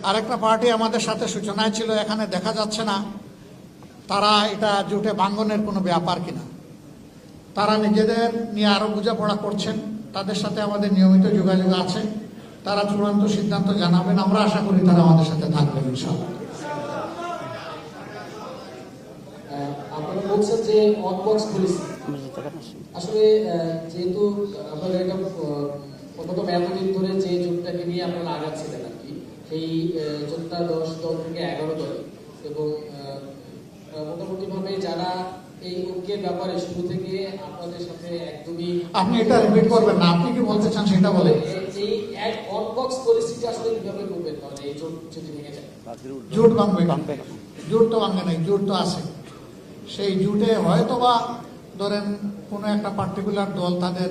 আরেকটা পার্টি আমাদের সাথে সূচনায় ছিল, এখানে দেখা যাচ্ছে না তারা এটা জোটে ভাঙ্গনের কোনো ব্যাপার কিনা। তারা নিজেদের নিয়ে আরো বোঝাপড়া করছেন, তাদের সাথে আমাদের নিয়মিত যোগাযোগ আছে। তারা চূড়ান্ত সিদ্ধান্ত জানাবেন, আমরা আশা করি তারা আমাদের সাথে থাকবেন ইনশাআল্লাহ। আপনারা বলছেন যে অনবক্স পলিসি, আসলে যেহেতু আপনাদের একটা অন্যতম এতদিন ধরে যে জোটটাকে নিয়ে আপনারা আগাচ্ছিলেন আর কি, সেই জোটটা 10 দল থেকে 11 দল, এবং মোটামুটি ভাবে যারা এই ঐক্যের ব্যাপারে শুরু থেকে আপনাদের সাথে একদমই, আপনি এটা রিপিট করবেন না, আপনি কি বলতে চান সেটা বলে। এই এক অনবক্স পলিসিটা আসলে কিভাবে করবেন তাহলে এই জোট যদি ভেঙে যায়? জোট ভাঙবে, জোট তো ভাঙে নাই, জোট তো আছে। সেই জোটে হয়তোবা ধরেন কোনো একটা পার্টিকুলার দল তাদের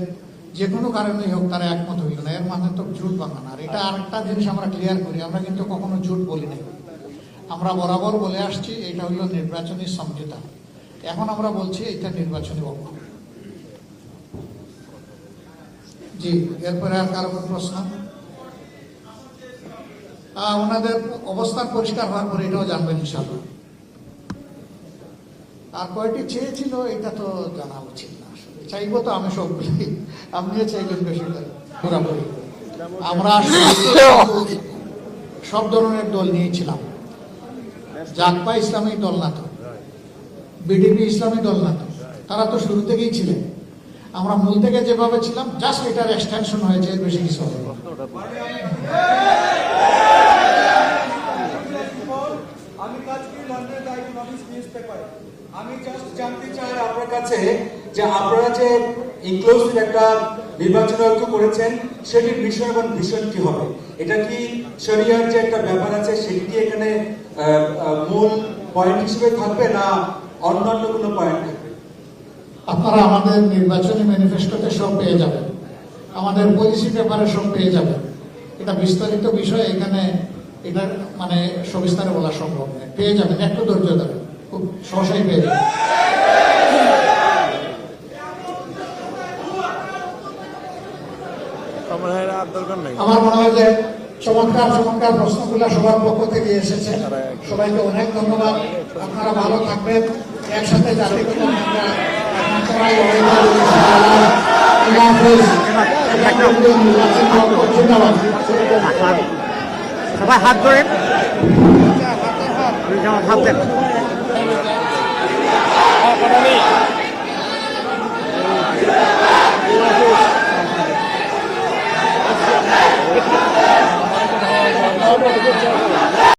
যে কোনো কারণেই হোক তারা একমত হইল না, এর মানে তো জোট ভাঙা না। আর এটা আরেকটা জিনিস আমরা ক্লিয়ার করি, আমরা কিন্তু কখনো জোট বলি নাই। আমরা বরাবর বলে আসছি এটা হলো নির্বাচনী সমঝোতা। এখন আমরা বলছি এটা নির্বাচনী ঐক্য। জি, এরপরে আর কারো কোনো প্রশ্ন? ওনাদের অবস্থান পরিষ্কার হওয়ার পরে এটাও জানবেন ইনশাআল্লাহ। আর কয়টি চেয়েছিল এটা তো জানা উচিত না, আসলে চাইবো তো আমি সবগুলি, আপনিও চাইবেন বেশিটা পুরাপুরি। আমরা সব ধরনের দল নিয়েছিলাম, জাকপা ইসলামী দল না তো, বিডিপি ইসলামী দল না তো, তারা তো শুরু থেকেই ছিলেন। আমরা মূল থেকে যেভাবে ছিলাম, জাস্ট এটার এক্সটেনশন হয়েছে, এর বেশি কিছু হবে। আমি জাস্ট জানতে চাই আপনার কাছে যে আপনারা যে ইনক্লুসিভ একটা নির্বাচন ঐক্য করেছেন, সেটির বিষয় এবং ভিশন কি হবে? এটা কি শরিয়ার যে একটা ব্যাপার আছে সেটি কি এখানে মূল পয়েন্ট হিসেবে থাকবে, না অন্যান্য কোনো পয়েন্ট থাকবে? আপনারা আমাদের নির্বাচনী ম্যানিফেস্টোতে সব পেয়ে যাবেন, আমাদের পলিসি পেপারে সব পেয়ে যাবেন। এটা বিস্তারিত বিষয়, এখানে এটা মানে সবিস্তারে বলা সম্ভব নয়। পেয়ে যাবেন, একটু ধৈর্য ধরেন, খুব সহসাই পেয়ে যাবেন। আমার মনে হয় যে চমৎকার চমৎকার প্রশ্নগুলো সবার পক্ষ থেকে এসেছে, সবাইকে অনেক ধন্যবাদ। আপনারা ভালো থাকবেন, একসাথে জাতিগত সবাই হাত ধরেন, হাত দেন। Thank you.